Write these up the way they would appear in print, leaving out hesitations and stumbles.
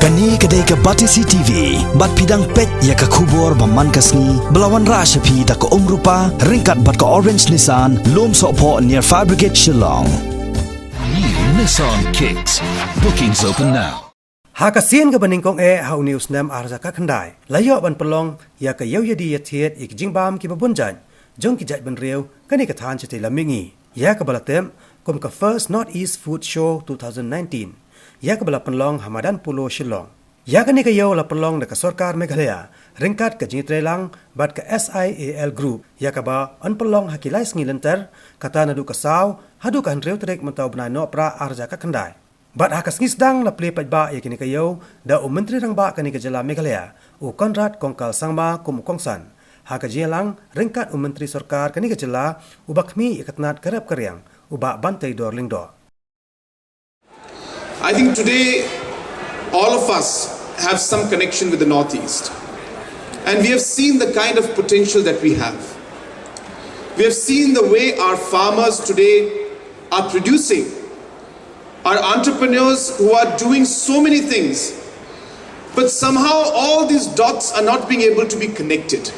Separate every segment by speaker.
Speaker 1: Kani kadai ka Batisi TV, bat pidang pet ya ka kubor baman kasni, belawan rasha pi da ka rupa, ringkat bat ka orange Nissan, lom sopo near Fabricate Shillong.
Speaker 2: New Nissan Kicks. Bookings open now.
Speaker 3: Hakasin ka baning kong how news nam arza ka khandai. Layo ban pelong ya ka yau yadi yathiet ik jingbam ki babunjan. Jong ki jat ban riu kani ka than chete lamingi. Ya ka balatem kom ka First Northeast Food Show 2019. Ya ka bala penlong Hamadan Pulo Shillong. Ya ka ni ka yau la penlong da ka Sarkar Meghalaya. Ringkat ka jitrelang bat ka SIAL Group. Ya ka ba an penlong hakilai sengilentar kata nadu ka saw hadu ka hanriu trek mentau benai no pra arza ka khandai. Bat hakas ngisdang la ple ba ya kini ka yau da menteri rang ba kani ka jala Meghalaya u Konrad Kongkal Sangma kum Kongsan. Haka jelang ringkat menteri Sarkar kani ka jala u bakmi ikatnat karap karyang u ba bantai dor lingdo.
Speaker 4: I think today all of us have some connection with the Northeast, and we have seen the kind of potential that we have. We have seen the way our farmers today are producing, our entrepreneurs who are doing so many things, but somehow all these dots are not being able to be connected.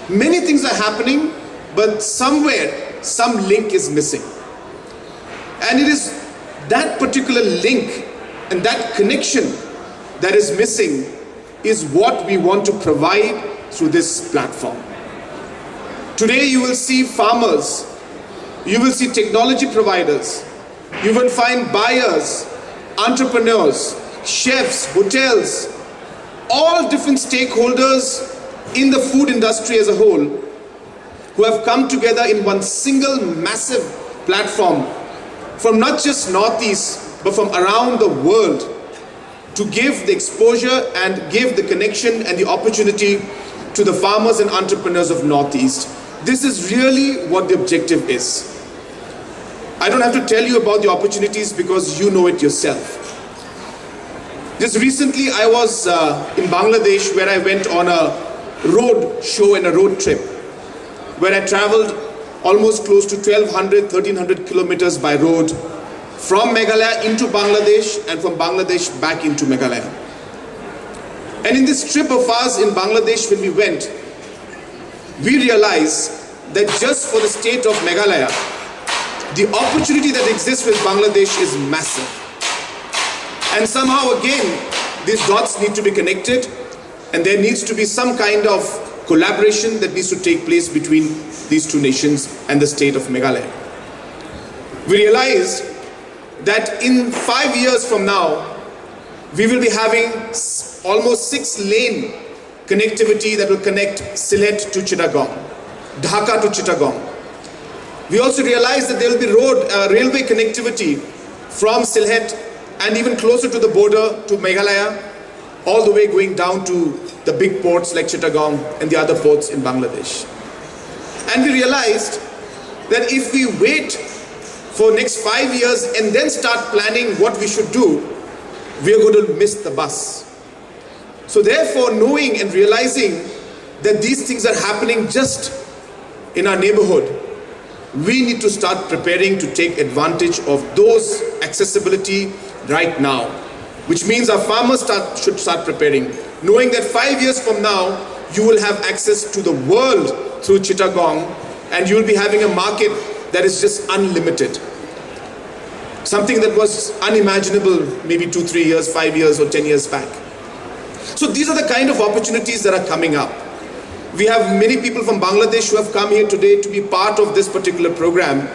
Speaker 4: Many things are happening, but somewhere some link is missing, and it is that particular link and that connection that is missing is what we want to provide through this platform. Today you will see farmers, you will see technology providers, you will find buyers, entrepreneurs, chefs, hotels, all different stakeholders in the food industry as a whole who have come together in one single massive platform from not just Northeast, but from around the world to give the exposure and give the connection and the opportunity to the farmers and entrepreneurs of Northeast. This is really what the objective is. I don't have to tell you about the opportunities because you know it yourself. Just recently I was in Bangladesh, where I went on a road show and a road trip, where I traveled almost close to 1,200, 1,300 kilometers by road from Meghalaya into Bangladesh and from Bangladesh back into Meghalaya. And in this trip of ours in Bangladesh, when we went, we realized that just for the state of Meghalaya, the opportunity that exists with Bangladesh is massive. And somehow again, these dots need to be connected, and there needs to be some kind of collaboration that needs to take place between these two nations and the state of Meghalaya. We realized that in 5 years from now, we will be having almost 6-lane connectivity that will connect Sylhet to Chittagong, Dhaka to Chittagong. We also realized that there will be railway connectivity from Sylhet and even closer to the border to Meghalaya, all the way going down to the big ports like Chittagong and the other ports in Bangladesh. And we realized that if we wait for next 5 years and then start planning what we should do, we are going to miss the bus. So therefore, knowing and realizing that these things are happening just in our neighborhood, we need to start preparing to take advantage of those accessibility right now, which means our farmers should start preparing, knowing that 5 years from now, you will have access to the world through Chittagong, and you will be having a market that is just unlimited. Something that was unimaginable maybe 2, 3 years, 5 years or 10 years back. So these are the kind of opportunities that are coming up. We have many people from Bangladesh who have come here today to be part of this particular program,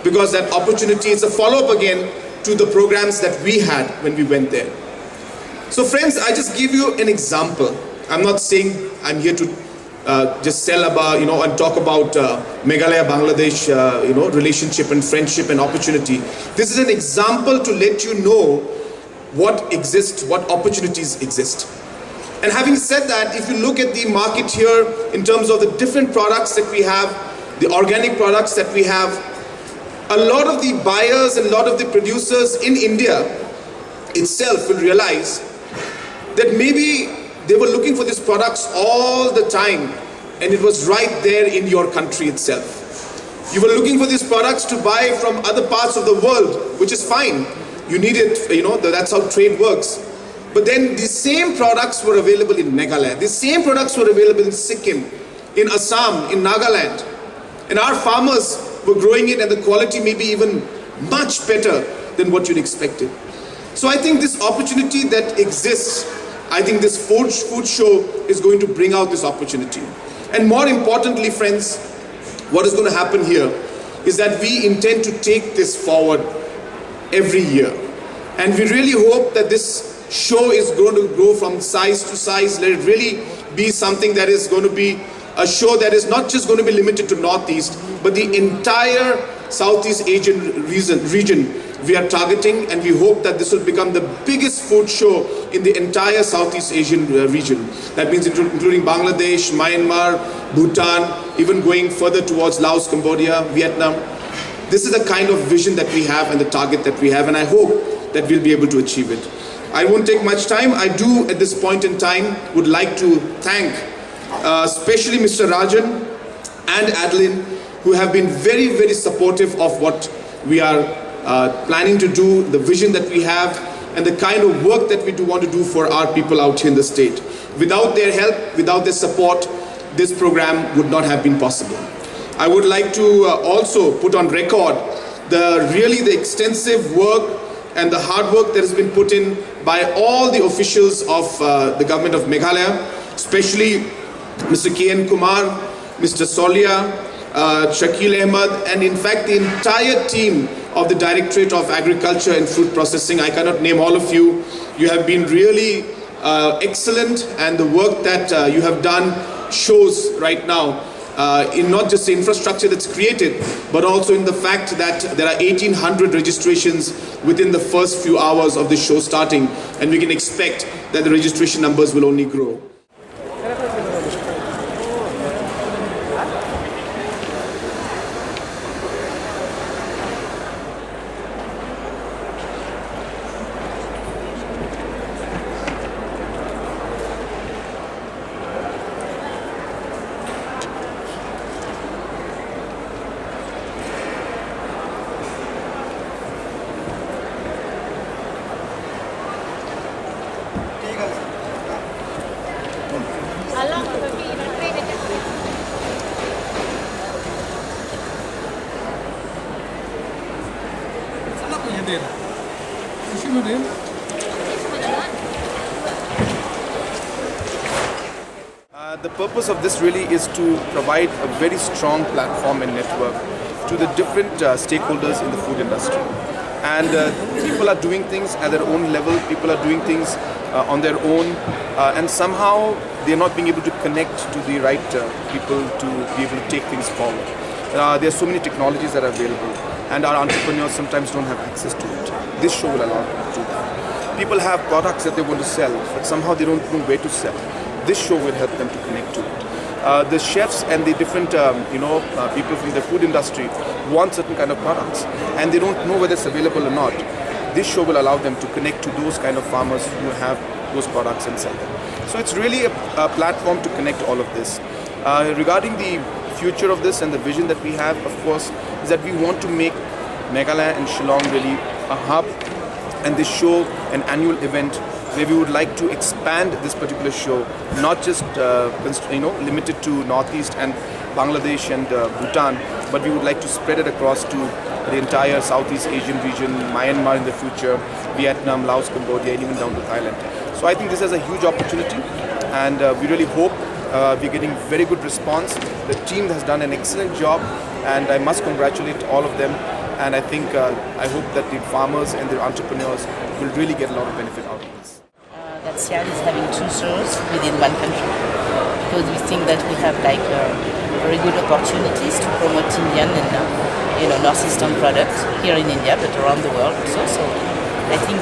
Speaker 4: because that opportunity is a follow-up again to the programs that we had when we went there. So friends, I just give you an example. I'm not saying I'm here to just sell about, and talk about Meghalaya, Bangladesh, relationship and friendship and opportunity. This is an example to let you know what exists, what opportunities exist. And having said that, if you look at the market here in terms of the different products that we have, the organic products that we have, a lot of the buyers and a lot of the producers in India itself will realize that maybe they were looking for these products all the time, and it was right there in your country itself. You were looking for these products to buy from other parts of the world, which is fine. You need it, that's how trade works. But then the same products were available in Meghalaya. The same products were available in Sikkim, in Assam, in Nagaland. And our farmers were growing it, and the quality may be even much better than what you'd expected. So I think this opportunity that exists, I think this food show is going to bring out this opportunity. And more importantly, friends, what is going to happen here is that we intend to take this forward every year. And we really hope that this show is going to grow from size to size. Let it really be something that is going to be a show that is not just going to be limited to Northeast, but the entire Southeast Asian region we are targeting, and we hope that this will become the biggest food show in the entire Southeast Asian region. That means including Bangladesh, Myanmar, Bhutan, even going further towards Laos, Cambodia, Vietnam. This is the kind of vision that we have and the target that we have, and I hope that we'll be able to achieve it. I won't take much time. I do, at this point in time, would like to thank especially Mr. Rajan and Adeline, who have been very, very supportive of what we are planning to do, the vision that we have, and the kind of work that we do want to do for our people out here in the state. Without their help, without their support, this program would not have been possible. I would like to also put on record the extensive work and the hard work that has been put in by all the officials of the government of Meghalaya, especially Mr. K.N. Kumar, Mr. Solia, Shakil Ahmed, and in fact the entire team of the Directorate of Agriculture and Fruit Processing. I cannot name all of you. You have been really excellent, and the work that you have done shows right now in not just the infrastructure that's created, but also in the fact that there are 1,800 registrations within the first few hours of the show starting, and we can expect that the registration numbers will only grow. The purpose of this really is to provide a very strong platform and network to the different stakeholders in the food industry. And people are doing things at their own level, people are doing things on their own, and somehow they're not being able to connect to the right people to be able to take things forward. There are so many technologies that are available, and our entrepreneurs sometimes don't have access to it. This show will allow them to do that. People have products that they want to sell, but somehow they don't know where to sell. This show will help them to connect to it. The chefs and the different people from the food industry want certain kind of products, and they don't know whether it's available or not. This show will allow them to connect to those kind of farmers who have those products and sell them. So it's really a platform to connect all of this. Regarding the future of this and the vision that we have, of course, is that we want to make Meghalaya and Shillong really a hub, and this show an annual event where we would like to expand this particular show, not just limited to Northeast and Bangladesh and Bhutan, but we would like to spread it across to the entire Southeast Asian region, Myanmar in the future, Vietnam, Laos, Cambodia, and even down to Thailand. So I think this is a huge opportunity, and we really hope we're getting very good response. The team has done an excellent job, and I must congratulate all of them. And I think, I hope that the farmers and the entrepreneurs will really get a lot of benefit out of this.
Speaker 5: That CIAL is having 2 shows within one country, because we think that we have very good opportunities to promote Indian and Northeastern products here in India, but around the world also. So I think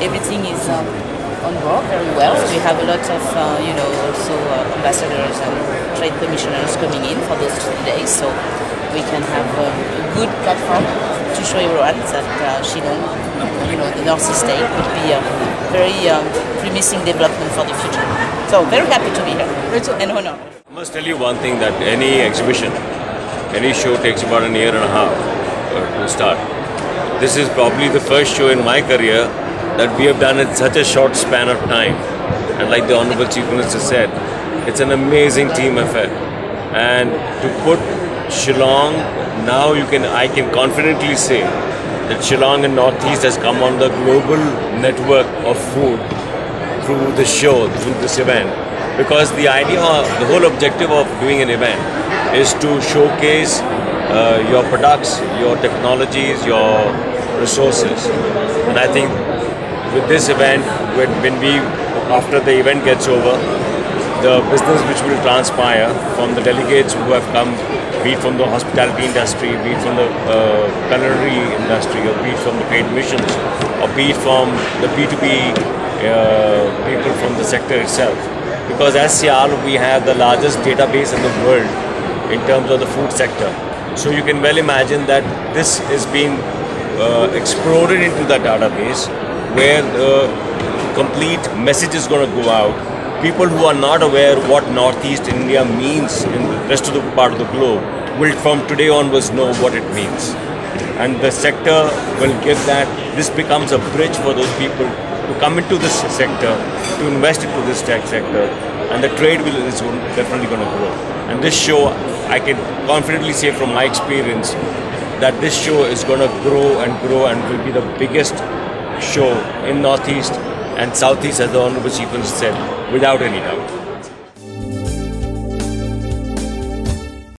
Speaker 5: everything is on board very well. We have a lot of also ambassadors and trade commissioners coming in for those 2 days, so we can have a good platform to show everyone that Shillong, the Northeast state, would be a very promising development for the future. So very happy to be here and honored.
Speaker 6: I must tell you one thing, that any exhibition, any show takes about 1.5 years to start. This is probably the first show in my career that we have done in such a short span of time. And like the Honorable Chief Minister said, it's an amazing team effort. And to put Shillong, now I can confidently say that Shillong and Northeast has come on the global network of food through the show, through this event. Because the whole objective of doing an event is to showcase your products, your technologies, your resources. And I think with this event, after the event gets over, the business which will transpire from the delegates who have come, be it from the hospitality industry, be it from the culinary industry, or be it from the trade missions, or be it from the B2B people from the sector itself. Because as SIAL, we have the largest database in the world in terms of the food sector. So you can well imagine that this is being exploded into the database, where the complete message is going to go out. People who are not aware what Northeast India means in the rest of the part of the globe will from today onwards know what it means. And the sector will give that. This becomes a bridge for those people to come into this sector, to invest into this tech sector, and the trade is definitely going to grow. And this show, I can confidently say from my experience, that this show is going to grow and will be the biggest show in Northeast and Southeast, as the Honorable Chief Minister said, without any doubt.